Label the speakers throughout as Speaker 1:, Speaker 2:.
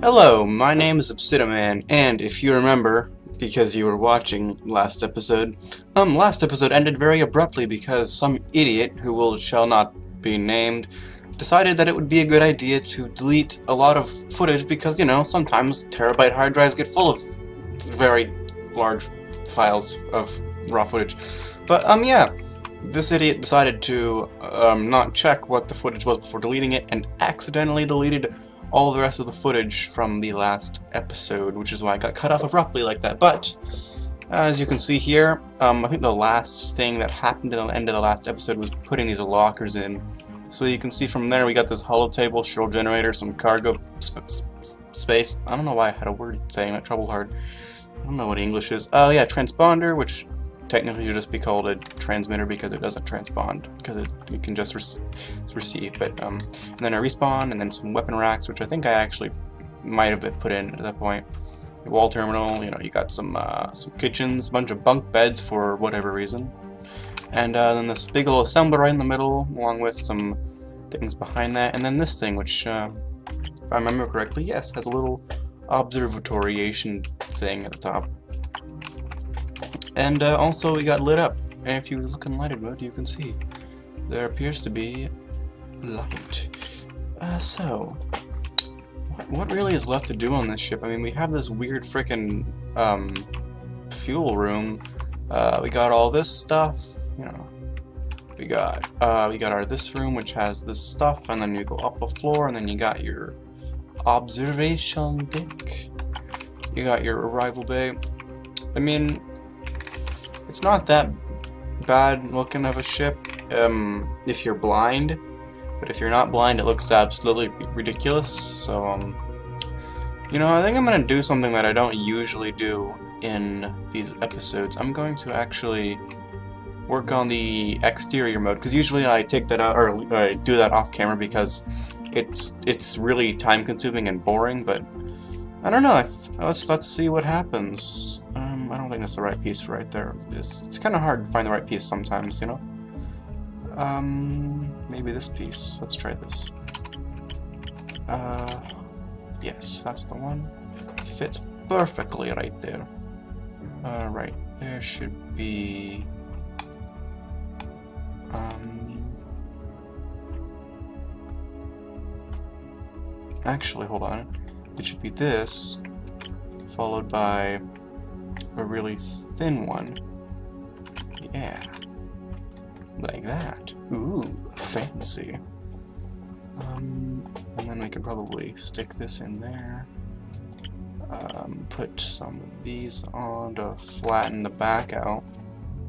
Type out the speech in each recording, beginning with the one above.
Speaker 1: Hello, my name is Obsidiman, and if you remember, because you were watching last episode ended very abruptly because some idiot, shall not be named, decided that it would be a good idea to delete a lot of footage because, you know, sometimes terabyte hard drives get full of very large files of raw footage. But, yeah, this idiot decided to not check what the footage was before deleting it and accidentally deleted all the rest of the footage from the last episode, which is why I got cut off abruptly like that. But as you can see here, I think the last thing that happened at the end of the last episode was putting these lockers in. So you can see from there we got this holotable, shrill generator, some cargo space. I don't know why I had a word saying that, trouble hard. I don't know what English is. Oh yeah, transponder, which technically should just be called a transmitter because it doesn't transpond, because it can just receive. But and then a respawn, and then some weapon racks, which I think I actually might have been put in at that point. Wall terminal, you know, you got some kitchens, a bunch of bunk beds for whatever reason, and then this big old assembler right in the middle, along with some things behind that, and then this thing, which, if I remember correctly, yes, has a little observatory-ation thing at the top. And also we got lit up, and if you look in lighted mode you can see there appears to be light. So what really is left to do on this ship? I mean, we have this weird frickin' fuel room. We got all this stuff, you know. We got this room, which has this stuff, and then you go up a floor, and then you got your observation deck. You got your arrival bay. I mean, it's not that bad looking of a ship if you're blind, but if you're not blind it looks absolutely ridiculous. So you know, I think I'm gonna do something that I don't usually do in these episodes. I'm going to actually work on the exterior mode, because usually I take that out, or I do that off camera because it's really time consuming and boring. But I don't know, let's see what happens. I don't think that's the right piece for right there. It's kind of hard to find the right piece sometimes, you know? Maybe this piece. Let's try this. Yes, that's the one. It fits perfectly right there. Right, there should be... Actually, hold on. It should be this, followed by a really thin one. Yeah. Like that. Ooh, fancy. And then we could probably stick this in there. Put some of these on to flatten the back out.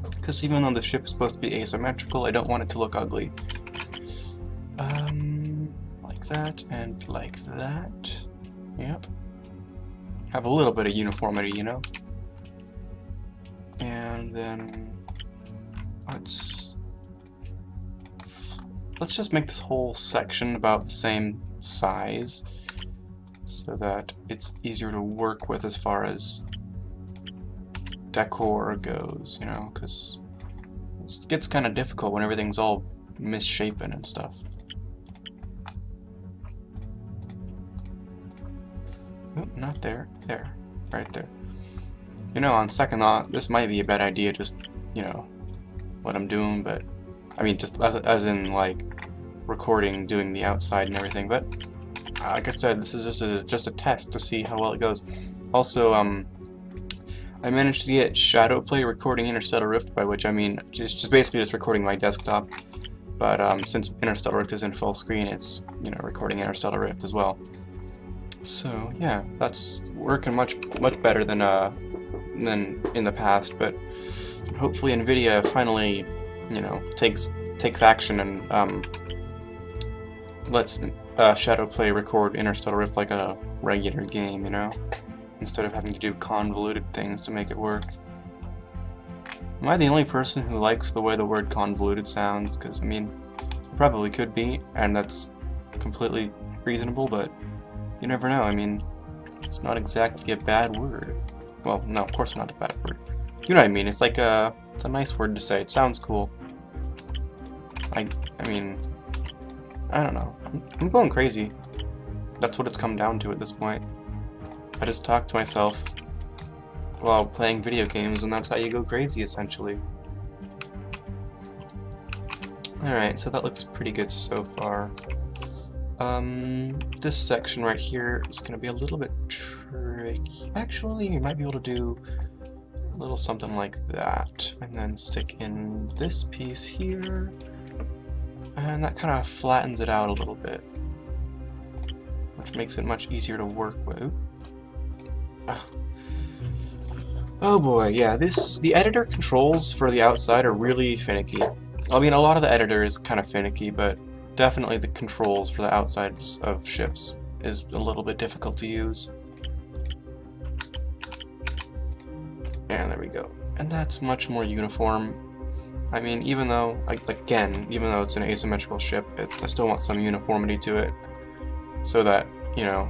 Speaker 1: Because even though the ship is supposed to be asymmetrical, I don't want it to look ugly. Like that, and like that. Yep. Have a little bit of uniformity, you know? And then let's just make this whole section about the same size so that it's easier to work with as far as decor goes, you know, because it gets kind of difficult when everything's all misshapen and stuff. Oop, not there. There. Right there. You know, on second thought, this might be a bad idea, just, you know, what I'm doing, but, I mean, just as in, like, recording, doing the outside and everything, but, like I said, this is just a test to see how well it goes. Also, I managed to get shadow play recording Interstellar Rift, by which I mean, just basically just recording my desktop, but, since Interstellar Rift is in full screen, it's, you know, recording Interstellar Rift as well. So yeah, that's working much better than in the past, but hopefully NVIDIA finally, you know, takes action and lets Shadowplay record Interstellar Rift like a regular game, you know, instead of having to do convoluted things to make it work. Am I the only person who likes the way the word convoluted sounds? Because I mean, it probably could be, and that's completely reasonable, but you never know. I mean, it's not exactly a bad word. Well, no, of course not a bad word. You know what I mean? It's like it's a nice word to say. It sounds cool. I mean, I don't know. I'm going crazy. That's what it's come down to at this point. I just talk to myself while playing video games, and that's how you go crazy, essentially. Alright, so that looks pretty good so far. This section right here is going to be a little bit tricky. Actually, you might be able to do a little something like that, and then stick in this piece here, and that kind of flattens it out a little bit, which makes it much easier to work with. Oh boy, yeah, the editor controls for the outside are really finicky. I mean, a lot of the editor is kind of finicky, but definitely the controls for the outsides of ships is a little bit difficult to use. And there we go. And that's much more uniform. I mean, even though, again, even though it's an asymmetrical ship, I still want some uniformity to it, so that, you know,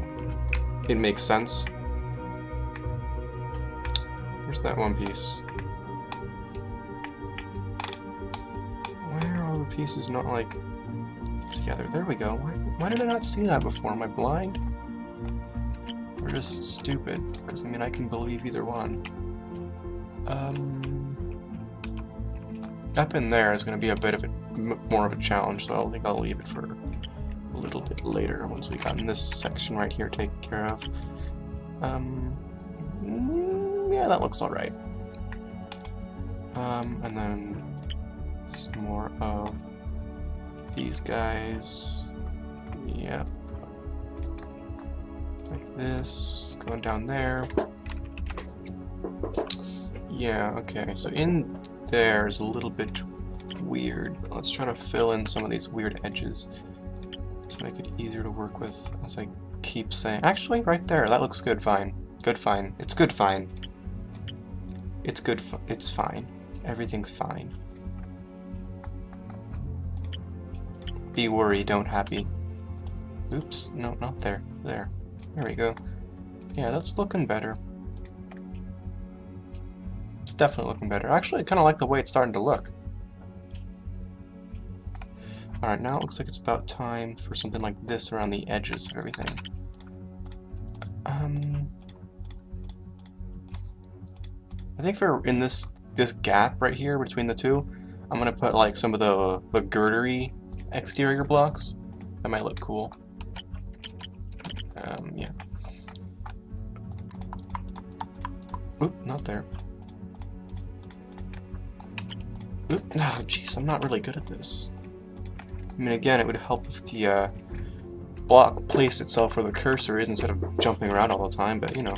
Speaker 1: it makes sense. Where's that one piece? Why are all the pieces not, like, together? There we go. Why did I not see that before? Am I blind? Or just stupid? Because, I mean, I can believe either one. Up in there is going to be a bit of more of a challenge, so I think I'll leave it for a little bit later once we've gotten this section right here taken care of. Yeah, that looks alright. And then some more of these guys. Yep. Like this, going down there. Yeah, okay, so in there is a little bit weird, but let's try to fill in some of these weird edges to make it easier to work with, as I keep saying. Actually, right there, that looks good, fine. Good, fine. It's good, fine. It's good, it's fine. Everything's fine. Be worried, don't happy. Oops, no, not there. There. There we go. Yeah, that's looking better. It's definitely looking better. Actually, I kind of like the way it's starting to look. Alright, now it looks like it's about time for something like this around the edges of everything. I think for in this gap right here between the two, I'm gonna put like some of the girdery exterior blocks. That might look cool. Yeah. Oop, not there. Oop, oh jeez, I'm not really good at this. I mean, again, it would help if the block placed itself where the cursor is instead of jumping around all the time, but you know.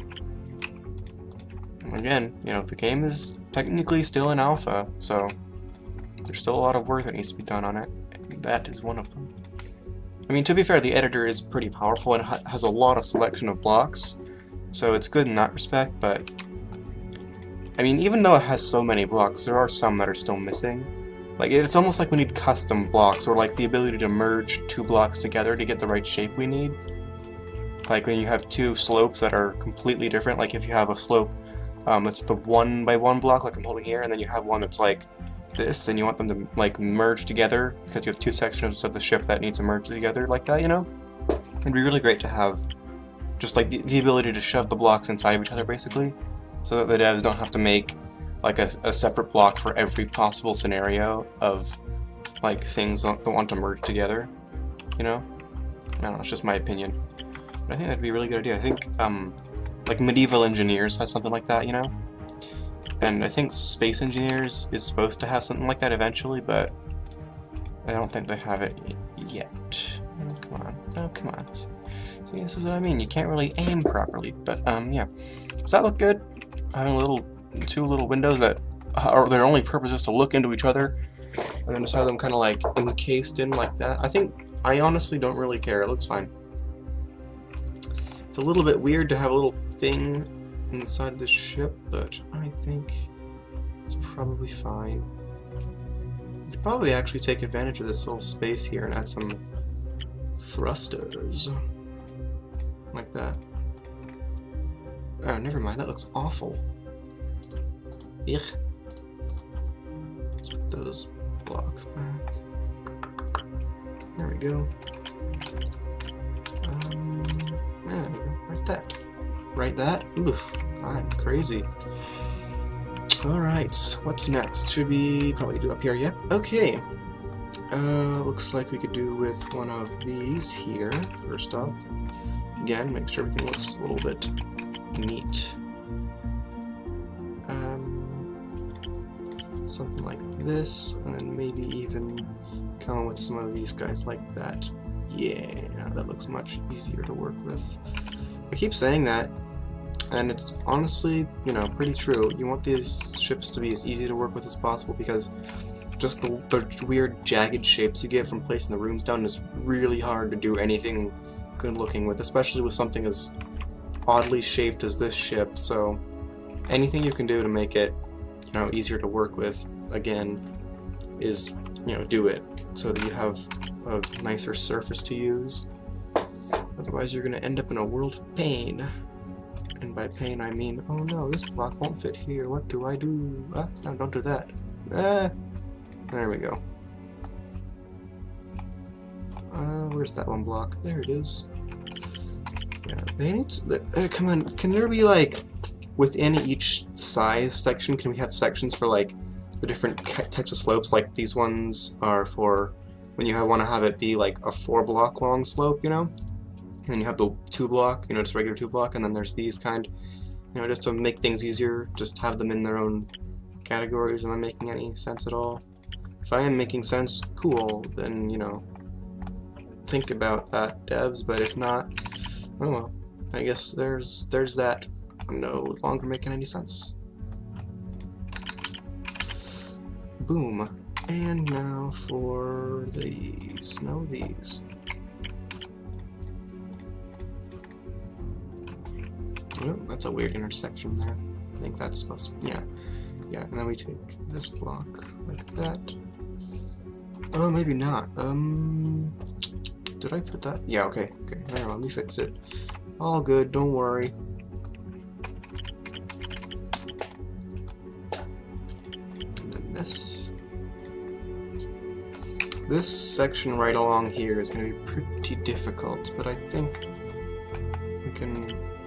Speaker 1: Again, you know, the game is technically still in alpha, so there's still a lot of work that needs to be done on it, and that is one of them. I mean, to be fair, the editor is pretty powerful and has a lot of selection of blocks, so it's good in that respect, but I mean, even though it has so many blocks, there are some that are still missing. Like, it's almost like we need custom blocks, or like the ability to merge two blocks together to get the right shape we need. Like when you have two slopes that are completely different, like if you have a slope that's the 1x1 block like I'm holding here, and then you have one that's like this, and you want them to like merge together because you have two sections of the ship that need to merge together like that, you know? It'd be really great to have just like the ability to shove the blocks inside of each other, basically, so that the devs don't have to make like a separate block for every possible scenario of like things that want to merge together, you know? I don't know, it's just my opinion. But I think that'd be a really good idea. I think like Medieval Engineers has something like that, you know? And I think Space Engineers is supposed to have something like that eventually, but I don't think they have it yet. Oh, come on. Oh, come on. See, this is what I mean. You can't really aim properly, but yeah. Does that look good? Having two little windows that are their only purpose is to look into each other, and then just have them kind of like encased in like that. I honestly don't really care. It looks fine. It's a little bit weird to have a little thing inside the ship, but I think it's probably fine. You could probably actually take advantage of this little space here and add some thrusters. Like that. Oh, never mind, that looks awful. Ugh. Let's put those blocks back. There we go. There we go, right there. Write that? Oof, I'm crazy. Alright, what's next? Should we probably do up here? Yep. Okay. Looks like we could do with one of these here, first off. Again, make sure everything looks a little bit neat. Something like this, and then maybe even come with some of these guys like that. Yeah, that looks much easier to work with. I keep saying that, and it's honestly, you know, pretty true. You want these ships to be as easy to work with as possible, because just the weird jagged shapes you get from placing the rooms down is really hard to do anything good looking with, especially with something as oddly shaped as this ship. So anything you can do to make it, you know, easier to work with, again, is, you know, do it so that you have a nicer surface to use. Otherwise you're gonna end up in a world of pain. And by pain I mean, oh no, this block won't fit here, what do I do? Ah, no, don't do that. Ah, there we go. Where's that one block? There it is. Yeah, they need to, come on, can there be like, within each size section, can we have sections for like the different types of slopes? Like these ones are for when you want to have it be like a 4-block long slope, you know? And then you have the 2-block, you know, just regular 2-block, and then there's these kind, you know, just to make things easier, just have them in their own categories. Am I making any sense at all? If I am making sense, cool, then, you know, think about that, devs, but if not, oh well, I guess there's that. No longer making any sense. Boom. And now for these. No, these. Oh, that's a weird intersection there. I think that's supposed to be, yeah. Yeah, and then we take this block like that. Oh, maybe not. Did I put that? Yeah, okay. Okay, hang on, let me fix it. All good, don't worry. This section right along here is going to be pretty difficult, but I think we can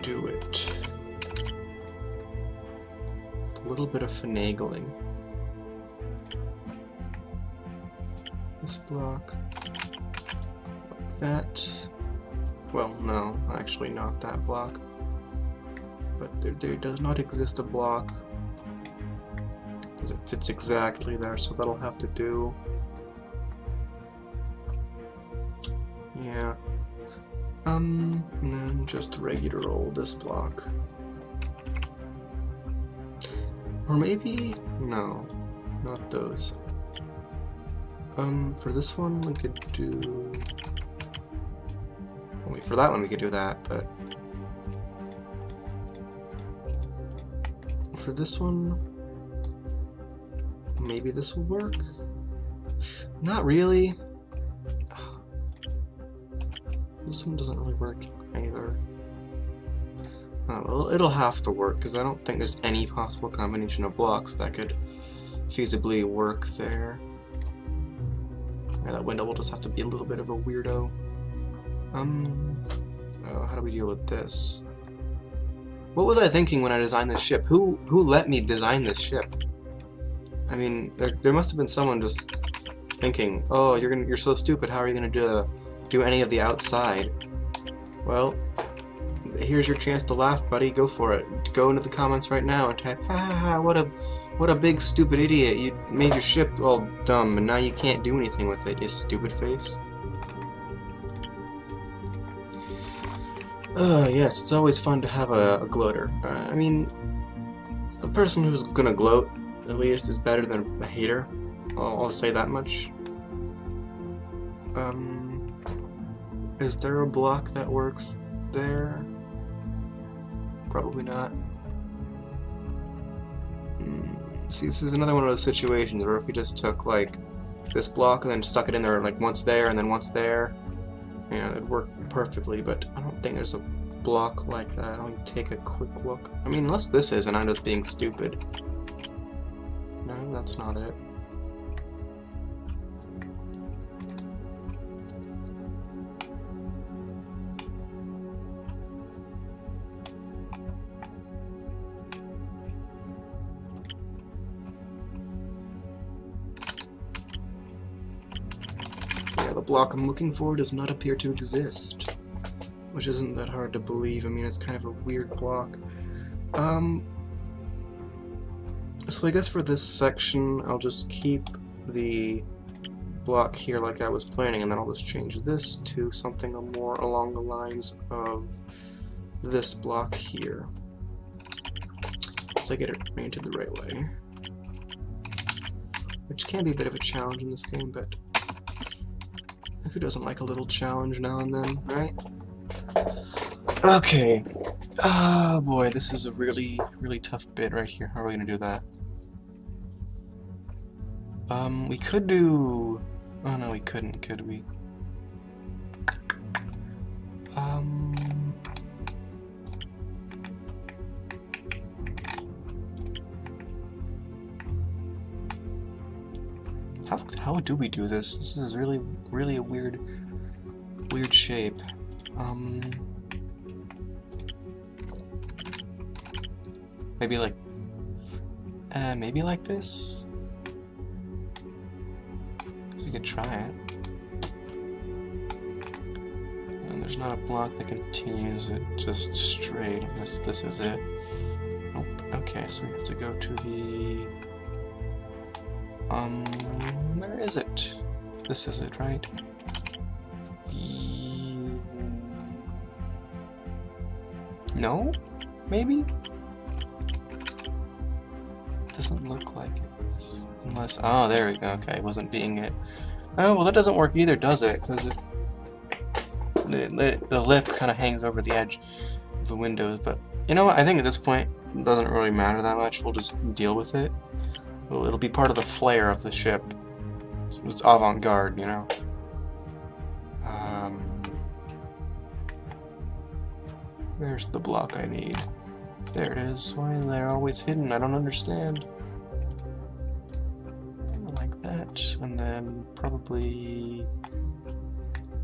Speaker 1: do it. A little bit of finagling. This block, like that. Well, no, actually not that block. But there does not exist a block, because it fits exactly there, so that'll have to do. Yeah. And then just regular old this block. Or maybe, no, not those. For this one we could do, wait, for that one we could do that, but for this one, maybe this will work? Not really. This one doesn't really work either. Oh, well, it'll have to work, because I don't think there's any possible combination of blocks that could feasibly work there. Yeah, that window will just have to be a little bit of a weirdo. Oh, how do we deal with this? What was I thinking when I designed this ship? Who let me design this ship? I mean, there must have been someone just thinking, oh, you're so stupid, how are you gonna do any of the outside? Well, here's your chance to laugh, buddy. Go for it. Go into the comments right now and type, ha ha ha, what a big stupid idiot. You made your ship all dumb and now you can't do anything with it, you stupid face. Yes, it's always fun to have a gloater. I mean, a person who's gonna gloat, at least, is better than a hater. I'll say that much. Is there a block that works there? Probably not. See, this is another one of those situations where if we just took, like, this block and then stuck it in there, like, once there and then once there, you know, it'd work perfectly, but I don't think there's a block like that. Let me take a quick look. I mean, unless this is and I'm just being stupid. No, that's not it. Yeah, the block I'm looking for does not appear to exist. Which isn't that hard to believe. I mean, it's kind of a weird block. So I guess for this section, I'll just keep the block here like I was planning, and then I'll just change this to something more along the lines of this block here. So I get it painted the right way. Which can be a bit of a challenge in this game, but who doesn't like a little challenge now and then, right? Okay. Oh boy, this is a really, really tough bit right here. How are we gonna do that? We could do... Oh no, we couldn't, could we? How do we do this? This is really, really a weird shape. Maybe like this? So we could try it. And there's not a block that continues it just straight. This is it. Nope. Okay, so we have to go to the... where is it? This is it, right? No? Maybe? Doesn't look like it. Unless... Oh, there we go. Okay, it wasn't being it. Oh, well that doesn't work either, does it? Because the lip kind of hangs over the edge of the windows, but... You know what? I think at this point, it doesn't really matter that much. We'll just deal with it. Well, it'll be part of the flair of the ship. It's avant-garde, you know? There's the block I need. There it is. Why they're always hidden? I don't understand. Like that. And then probably...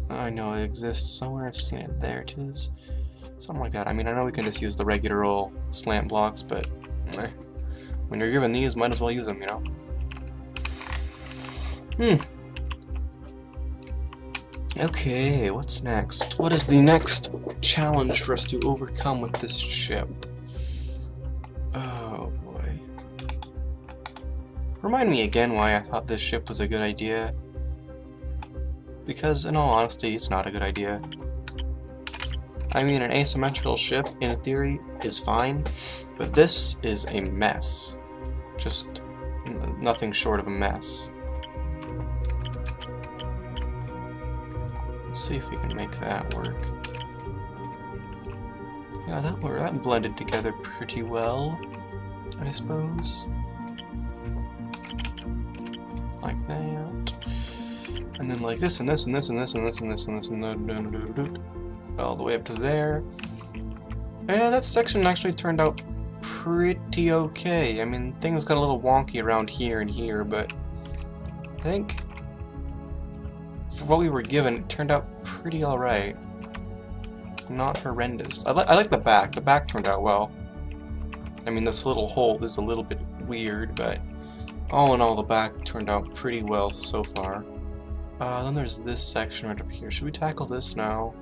Speaker 1: I know it exists somewhere. I've seen it. There it is. Something like that. I mean, I know we can just use the regular old slant blocks, but... when you're given these, might as well use them, you know? Okay, what's next? What is the next challenge for us to overcome with this ship? Oh boy. Remind me again why I thought this ship was a good idea. Because, in all honesty, it's not a good idea. I mean, an asymmetrical ship, in theory, is fine, but this is a mess. Just nothing short of a mess. Let's see if we can make that work. Yeah, that blended together pretty well, I suppose. Like that. And then like this and this and this and this and this and this and this and this, all the way up to there. Yeah, that section actually turned out pretty okay. I mean, things got a little wonky around here and here, but I think for what we were given, it turned out pretty alright. Not horrendous. I like the back. The back turned out well. I mean, this little hole is a little bit weird, but all in all, the back turned out pretty well so far. Then there's this section right up here. Should we tackle this now?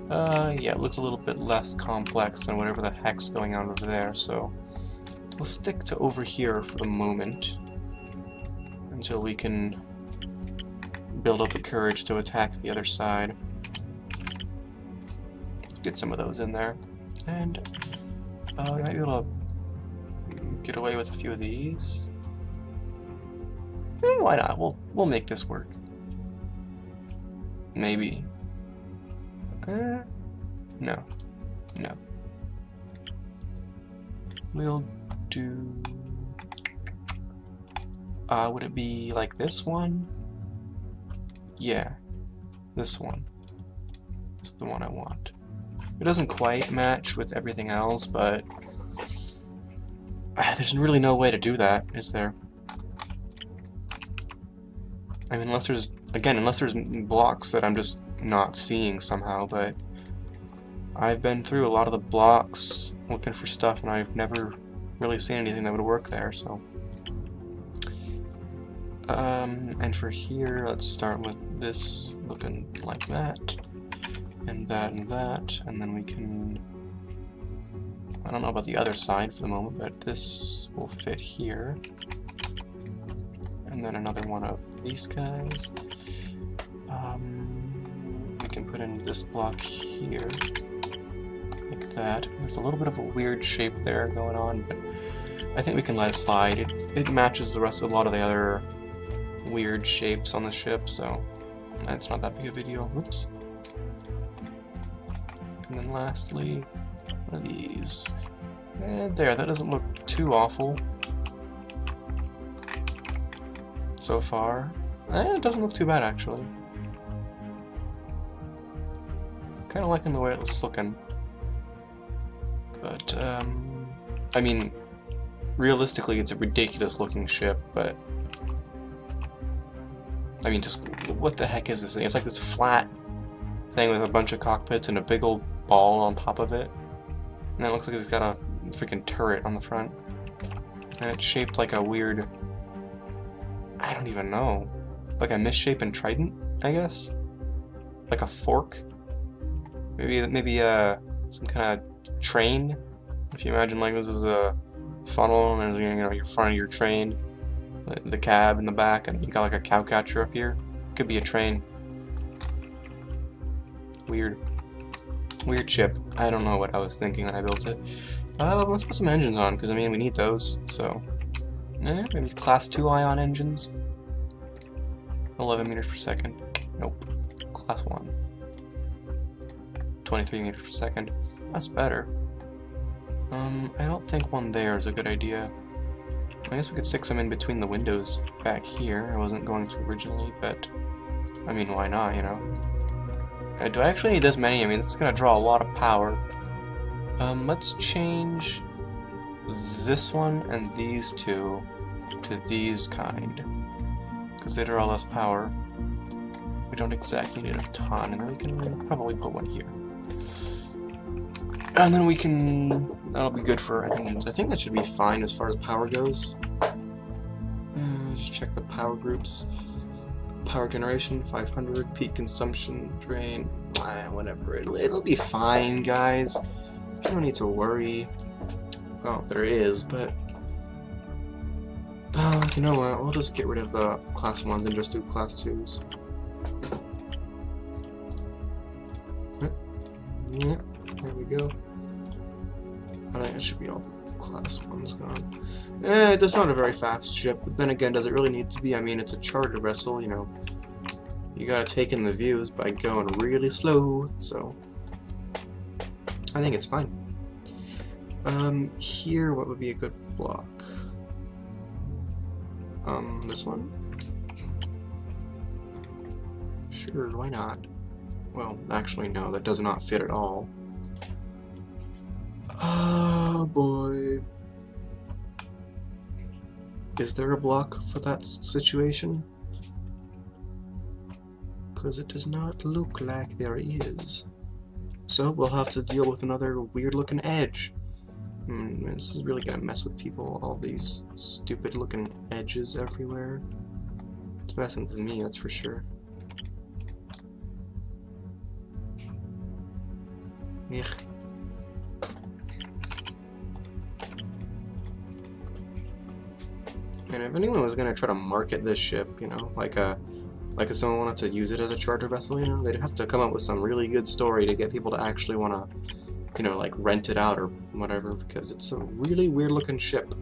Speaker 1: Yeah, it looks a little bit less complex than whatever the heck's going on over there, so we'll stick to over here for the moment until we can build up the courage to attack the other side. Let's get some of those in there, and we might be able to get away with a few of these. Why not? We'll make this work. Maybe. No. No. We'll do... would it be like this one? Yeah. This one. It's the one I want. It doesn't quite match with everything else, but... there's really no way to do that, is there? I mean, unless there's blocks that I'm just not seeing somehow, but I've been through a lot of the blocks looking for stuff, and I've never really seen anything that would work there, so... And for here, let's start with this looking like that, and that, and then we can, I don't know about the other side for the moment, but this will fit here. And then another one of these guys. We can put in this block here, like that. There's a little bit of a weird shape there going on, but I think we can let it slide. It matches the rest of a lot of the other weird shapes on the ship, so it's not that big a deal. Oops. And then lastly, one of these. And there, that doesn't look too awful so far. It doesn't look too bad, actually. Kind of liking the way it's looking. But, I mean, realistically, it's a ridiculous looking ship, but I mean, just what the heck is this thing? It's like this flat thing with a bunch of cockpits and a big old ball on top of it. And then it looks like it's got a freaking turret on the front. And it's shaped like a weird, I don't even know, like a misshapen trident, I guess? Like a fork? Maybe some kind of train? If you imagine like this is a funnel and there's, you know, your front of your train, the cab in the back, and you got like a cow catcher up here. Could be a train. Weird ship. I don't know what I was thinking when I built it. Let's put some engines on, because I mean we need those. So, maybe class 2 ion engines. 11 meters per second. Nope. Class 1. 23 meters per second. That's better. I don't think one there is a good idea. I guess we could stick some in between the windows back here. I wasn't going to originally, but I mean, why not, you know? Do I actually need this many? I mean, it's gonna draw a lot of power. Let's change this one and these two to these kind, because they draw less power. We don't exactly need a ton, and then we can probably put one here. And then we can, that'll be good for engines. I think that should be fine as far as power goes. Just check the power groups. Power generation, 500, peak consumption, drain, whatever. It'll be fine, guys. You don't need to worry. Well, there is, but you know what? We'll just get rid of the class 1s and just do class 2s. Yep, there we go. I think it should be all the class 1s gone. It's not a very fast ship, but then again, does it really need to be? I mean, it's a charter vessel, you know. You gotta take in the views by going really slow, so I think it's fine. Here, what would be a good block? This one? Sure, why not? Well, actually, no, that does not fit at all. Oh boy. Is there a block for that situation? Because it does not look like there is. So we'll have to deal with another weird looking edge. This is really gonna mess with people, all these stupid looking edges everywhere. It's messing with me, that's for sure. Ugh. And if anyone was gonna try to market this ship, you know, like if someone wanted to use it as a charter vessel, you know, they'd have to come up with some really good story to get people to actually want to, you know, like rent it out or whatever, because it's a really weird looking ship.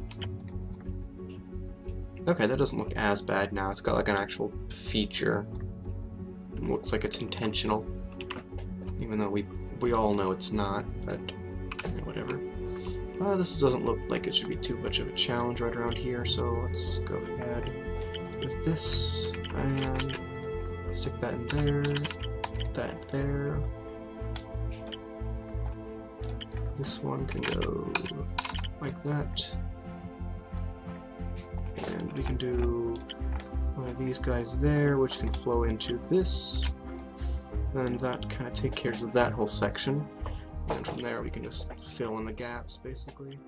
Speaker 1: Okay, that doesn't look as bad now. It's got like an actual feature. It looks like it's intentional, even though we all know it's not, but whatever. This doesn't look like it should be too much of a challenge right around here, so let's go ahead with this, and stick that in there, that there. This one can go like that, and we can do one of these guys there, which can flow into this, and that kind of takes care of that whole section. And from there we can just fill in the gaps, basically.